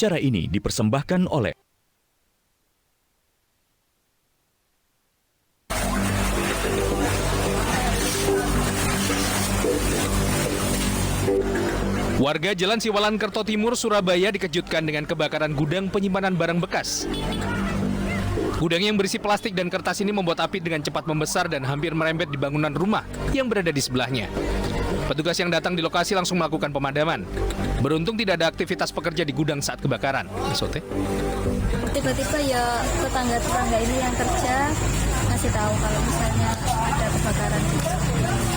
Acara ini dipersembahkan oleh warga Jalan Siwalan Kerto Timur, Surabaya dikejutkan dengan kebakaran gudang penyimpanan barang bekas. Gudang yang berisi plastik dan kertas ini membuat api dengan cepat membesar dan hampir merembet di bangunan rumah yang berada di sebelahnya. Petugas yang datang di lokasi langsung melakukan pemadaman. Beruntung tidak ada aktivitas pekerja di gudang saat kebakaran. Sote? Tiba-tiba ya tetangga-tetangga ini yang kerja ngasih tahu kalau misalnya ada kebakaran gitu.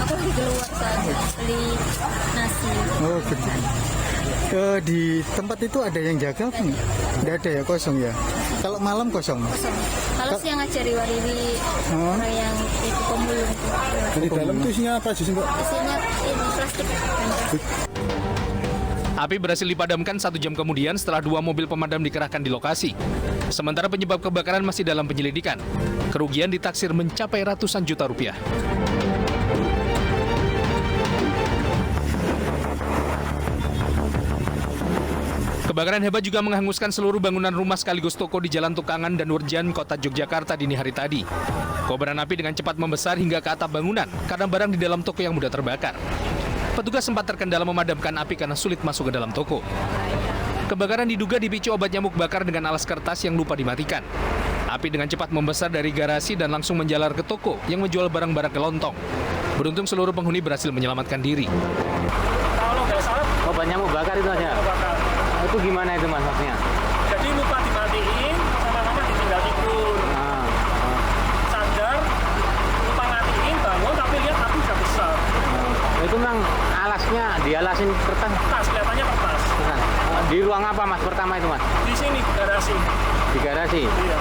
Aku lagi keluar saja beli nasi. Oh gitu. Di tempat itu ada yang jaga apa nggak? Nggak ada ya, kosong ya? Kalau malam kosong? Kosong. Kalau siang aja riwari orang yang itu pemulung. Di dalam itu isinya apa sih, Mbak? Isinya ini plastik. Api berhasil dipadamkan 1 jam kemudian setelah 2 mobil pemadam dikerahkan di lokasi. Sementara penyebab kebakaran masih dalam penyelidikan. Kerugian ditaksir mencapai ratusan juta rupiah. Kebakaran hebat juga menghanguskan seluruh bangunan rumah sekaligus toko di Jalan Tukangan dan Nurjan, Kota Yogyakarta dini hari tadi. Kobaran api dengan cepat membesar hingga ke atap bangunan karena barang di dalam toko yang mudah terbakar. Petugas sempat terkendala memadamkan api karena sulit masuk ke dalam toko. Kebakaran diduga dipicu obat nyamuk bakar dengan alas kertas yang lupa dimatikan. Api dengan cepat membesar dari garasi dan langsung menjalar ke toko yang menjual barang-barang kelontong. Beruntung seluruh penghuni berhasil menyelamatkan diri. Kalau nggak salah, obat nyamuk bakar itu aja. Itu gimana itu mas maksudnya? jadi lupa dimatiin, sama-sama ditinggal tidur. Sadar, lupa matiin, bangun, tapi lihat api udah besar. Itu memang alasnya dialasin kertas. Kertas, kelihatannya kertas. Di ruang apa mas pertama itu mas? Di sini, di garasi. Di garasi? Iya.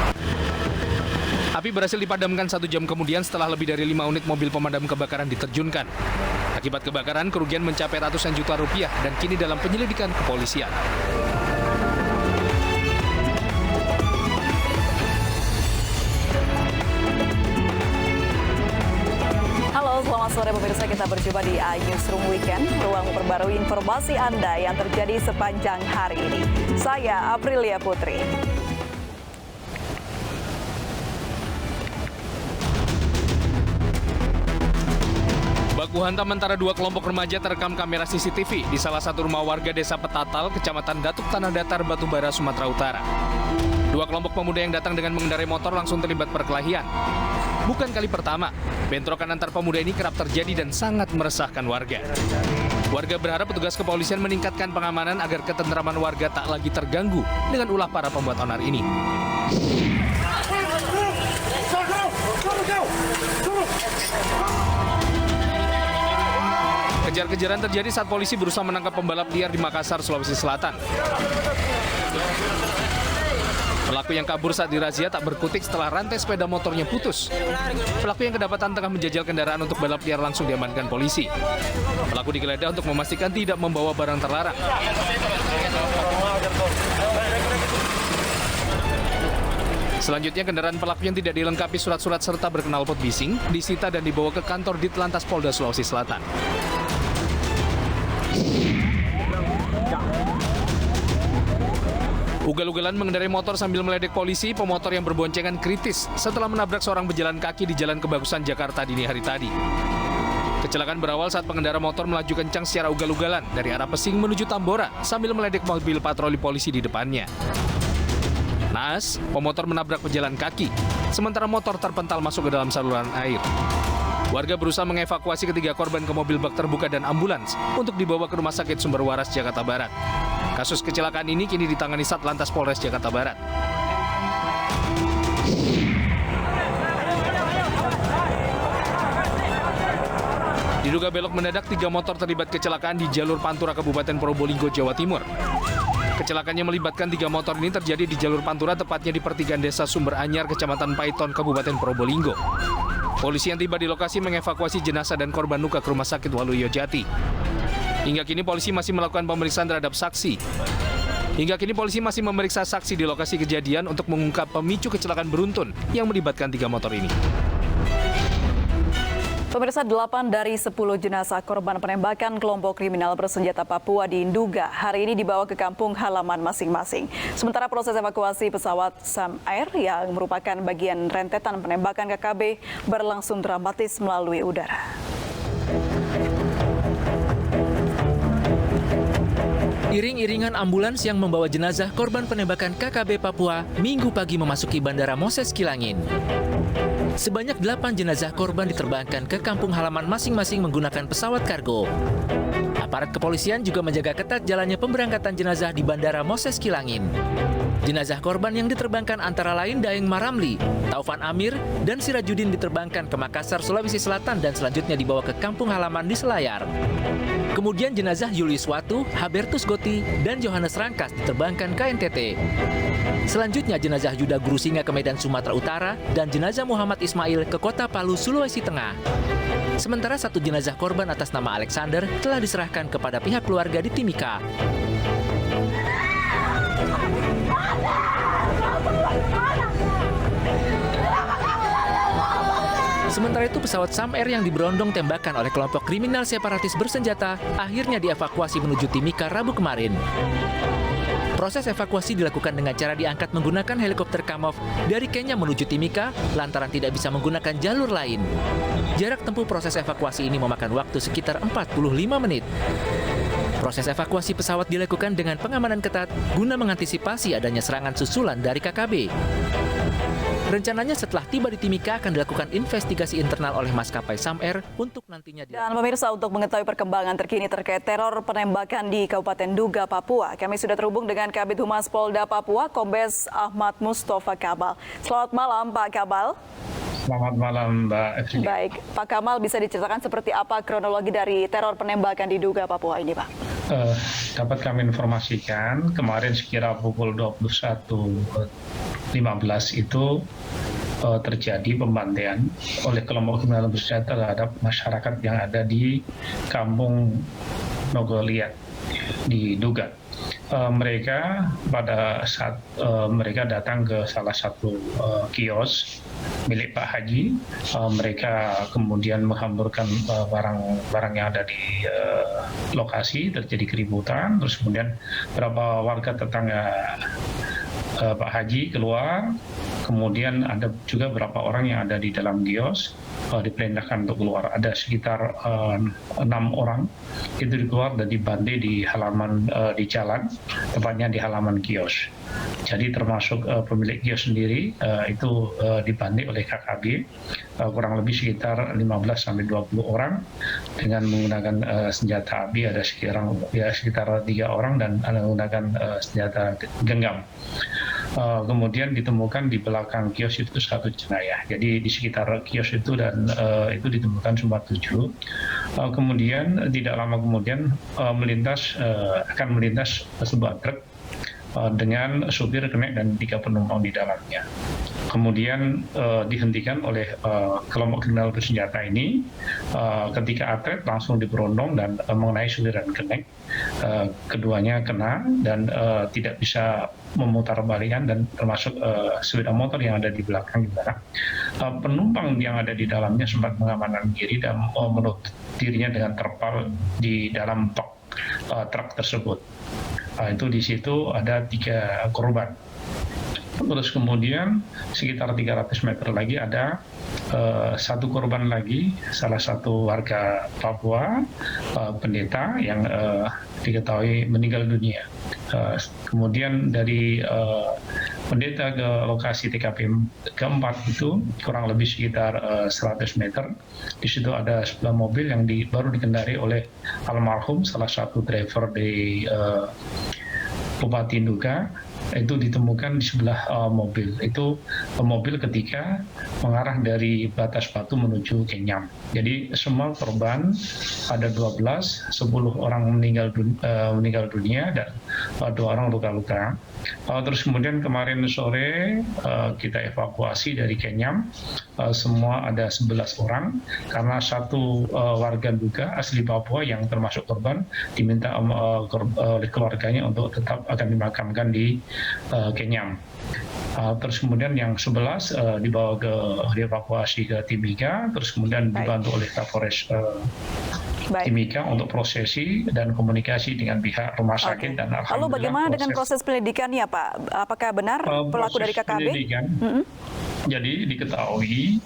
Api berhasil dipadamkan 1 jam kemudian setelah lebih dari 5 unit mobil pemadam kebakaran diterjunkan. Akibat kebakaran, kerugian mencapai ratusan juta rupiah dan kini dalam penyelidikan kepolisian. Halo, selamat sore pemirsa, kita berjumpa di iNewsroom Weekend, ruang memperbarui informasi Anda yang terjadi sepanjang hari ini. Saya Aprilia Putri. Baku hantam antara 2 kelompok remaja terekam kamera CCTV di salah satu rumah warga Desa Petatal, Kecamatan Datuk Tanah Datar, Batubara, Sumatera Utara. 2 kelompok pemuda yang datang dengan mengendarai motor langsung terlibat perkelahian. Bukan kali pertama, bentrokan antar pemuda ini kerap terjadi dan sangat meresahkan warga. Warga berharap petugas kepolisian meningkatkan pengamanan agar ketentraman warga tak lagi terganggu dengan ulah para pembuat onar ini. Kejar-kejaran terjadi saat polisi berusaha menangkap pembalap liar di Makassar, Sulawesi Selatan. Pelaku yang kabur saat dirazia tak berkutik setelah rantai sepeda motornya putus. Pelaku yang kedapatan tengah menjajal kendaraan untuk balap liar langsung diamankan polisi. Pelaku digeledah untuk memastikan tidak membawa barang terlarang. Selanjutnya, kendaraan pelaku yang tidak dilengkapi surat-surat serta berknalpot bising disita dan dibawa ke kantor Ditlantas Polda Sulawesi Selatan. Ugal-ugalan mengendarai motor sambil meledek polisi, pemotor yang berboncengan kritis setelah menabrak seorang pejalan kaki di Jalan Kebagusan, Jakarta dini hari tadi. Kecelakaan berawal saat pengendara motor melaju kencang secara ugal-ugalan dari arah Pesing menuju Tambora sambil meledek mobil patroli polisi di depannya. Naas, pemotor menabrak pejalan kaki, sementara motor terpental masuk ke dalam saluran air. Warga berusaha mengevakuasi ketiga korban ke mobil bak terbuka dan ambulans untuk dibawa ke Rumah Sakit Sumber Waras, Jakarta Barat. Kasus kecelakaan ini kini ditangani Satlantas Polres Jakarta Barat. Diduga belok mendadak, 3 motor terlibat kecelakaan di jalur Pantura, Kabupaten Probolinggo, Jawa Timur. Kecelakaan yang melibatkan 3 motor ini terjadi di jalur Pantura, tepatnya di pertigaan Desa Sumber Anyar, Kecamatan Paiton, Kabupaten Probolinggo. Polisi yang tiba di lokasi mengevakuasi jenazah dan korban luka ke Rumah Sakit Waluyo Jati. Hingga kini polisi masih melakukan pemeriksaan terhadap saksi. Hingga kini polisi masih memeriksa saksi di lokasi kejadian untuk mengungkap pemicu kecelakaan beruntun yang melibatkan 3 motor ini. Pemirsa, 8 dari 10 jenazah korban penembakan kelompok kriminal bersenjata Papua di Nduga hari ini dibawa ke kampung halaman masing-masing. Sementara proses evakuasi pesawat Sam Air yang merupakan bagian rentetan penembakan KKB berlangsung dramatis melalui udara. Iring-iringan ambulans yang membawa jenazah korban penembakan KKB Papua Minggu pagi memasuki Bandara Moses Kilangin. Sebanyak 8 jenazah korban diterbangkan ke kampung halaman masing-masing menggunakan pesawat kargo. Aparat kepolisian juga menjaga ketat jalannya pemberangkatan jenazah di Bandara Moses Kilangin. Jenazah korban yang diterbangkan antara lain Daeng Maramli, Taufan Amir, dan Sirajudin diterbangkan ke Makassar, Sulawesi Selatan dan selanjutnya dibawa ke kampung halaman di Selayar. Kemudian jenazah Julius Watu, Habertus Goti, dan Johannes Rangkas diterbangkan ke NTT. Selanjutnya jenazah Yuda Gurusinga ke Medan, Sumatera Utara, dan jenazah Muhammad Ismail ke Kota Palu, Sulawesi Tengah. Sementara satu jenazah korban atas nama Alexander telah diserahkan kepada pihak keluarga di Timika. Sementara itu pesawat Sam Air yang diberondong tembakan oleh kelompok kriminal separatis bersenjata akhirnya dievakuasi menuju Timika Rabu kemarin. Proses evakuasi dilakukan dengan cara diangkat menggunakan helikopter Kamov dari Kenya menuju Timika lantaran tidak bisa menggunakan jalur lain. Jarak tempuh proses evakuasi ini memakan waktu sekitar 45 menit. Proses evakuasi pesawat dilakukan dengan pengamanan ketat guna mengantisipasi adanya serangan susulan dari KKB. Rencananya setelah tiba di Timika akan dilakukan investigasi internal oleh maskapai Sam Air untuk nantinya Dan pemirsa, untuk mengetahui perkembangan terkini terkait teror penembakan di Kabupaten Nduga, Papua, kami sudah terhubung dengan Kabid Humas Polda Papua, Kombes Ahmad Mustafa Kabal. Selamat malam, Pak Kabal. Selamat malam, Mbak Efri. Baik, Pak Kamal, bisa diceritakan seperti apa kronologi dari teror penembakan di Nduga, Papua ini, Pak? Dapat kami informasikan kemarin sekira pukul 21.15 itu terjadi pembantaian oleh kelompok kriminal bersenjata terhadap masyarakat yang ada di Kampung Nogoliat di Nduga. Mereka pada saat mereka datang ke salah satu kios milik Pak Haji, mereka kemudian menghamburkan barang-barang yang ada di lokasi, terjadi keributan, terus kemudian beberapa warga tetangga Pak Haji keluar, kemudian ada juga beberapa orang yang ada di dalam kios diperintahkan untuk keluar. Ada sekitar 6 orang itu keluar dan dibantai di halaman di jalan, tepatnya di halaman kios. Jadi termasuk pemilik kios sendiri itu dibantai oleh KKB kurang lebih sekitar 15-20 orang dengan menggunakan senjata api. Ada sekitar 3 orang dan menggunakan senjata genggam. Kemudian ditemukan di belakang kios itu satu jenayah. Jadi di sekitar kios itu dan itu ditemukan semua 7. Kemudian tidak lama kemudian akan melintas sebuah truk dengan supir, kernet dan 3 penumpang di dalamnya. Kemudian dihentikan oleh kelompok kriminal bersenjata ini. Ketika atlet langsung diberondong dan mengenai supir dan kernet. Keduanya kena dan tidak bisa memutar balikan dan termasuk sepeda motor yang ada di belakang juga. Penumpang yang ada di dalamnya sempat mengamankan diri dan menutup dirinya dengan terpal di dalam truk tersebut. Itu di situ ada 3 korban. Terus kemudian sekitar 300 meter lagi ada satu korban lagi, salah satu warga Papua, pendeta yang diketahui meninggal dunia. Kemudian dari pendeta ke lokasi TKP keempat itu kurang lebih sekitar 100 meter. Di situ ada sebuah mobil yang baru dikendari oleh almarhum, salah satu driver di Bupati Nduga. Itu ditemukan di sebelah mobil. Itu mobil ketika mengarah dari Batas Batu menuju Kenyam. Jadi semua korban ada 12, 10 orang meninggal dunia dan 2 orang luka-luka. Terus kemudian kemarin sore kita evakuasi dari Kenyam, semua ada 11 orang karena satu warga Nduga asli Papua yang termasuk korban diminta oleh keluarganya untuk tetap akan dimakamkan di Kenyam. Terus kemudian yang 11 dibawa ke dievakuasi ke Timika, terus kemudian dibantu oleh Kapolres Timika untuk prosesi dan komunikasi dengan pihak rumah sakit. Dan alhamdulillah. Lalu bagaimana dengan proses penyelidikannya, Pak? Apakah benar pelaku dari KKB? Jadi diketahui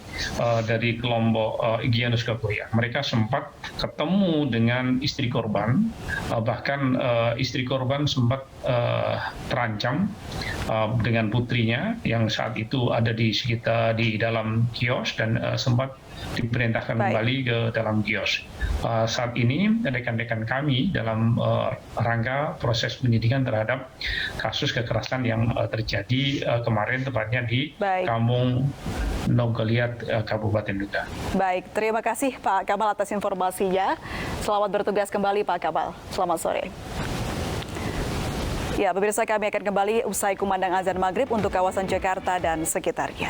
dari kelompok Egyanus Kagoya, mereka sempat ketemu dengan istri korban, bahkan istri korban sempat terancam dengan putrinya yang saat itu ada di sekitar di dalam kios dan sempat diperintahkan kembali ke dalam kios. Saat ini rekan-rekan kami dalam rangka proses penyidikan terhadap kasus kekerasan yang terjadi kemarin tepatnya di Kampung Nogoliat, Kabupaten Duga. Baik, terima kasih Pak Kamal atas informasinya. Selamat bertugas kembali Pak Kamal. Selamat sore. Ya, pemirsa, kami akan kembali usai kumandang azan maghrib untuk kawasan Jakarta dan sekitarnya.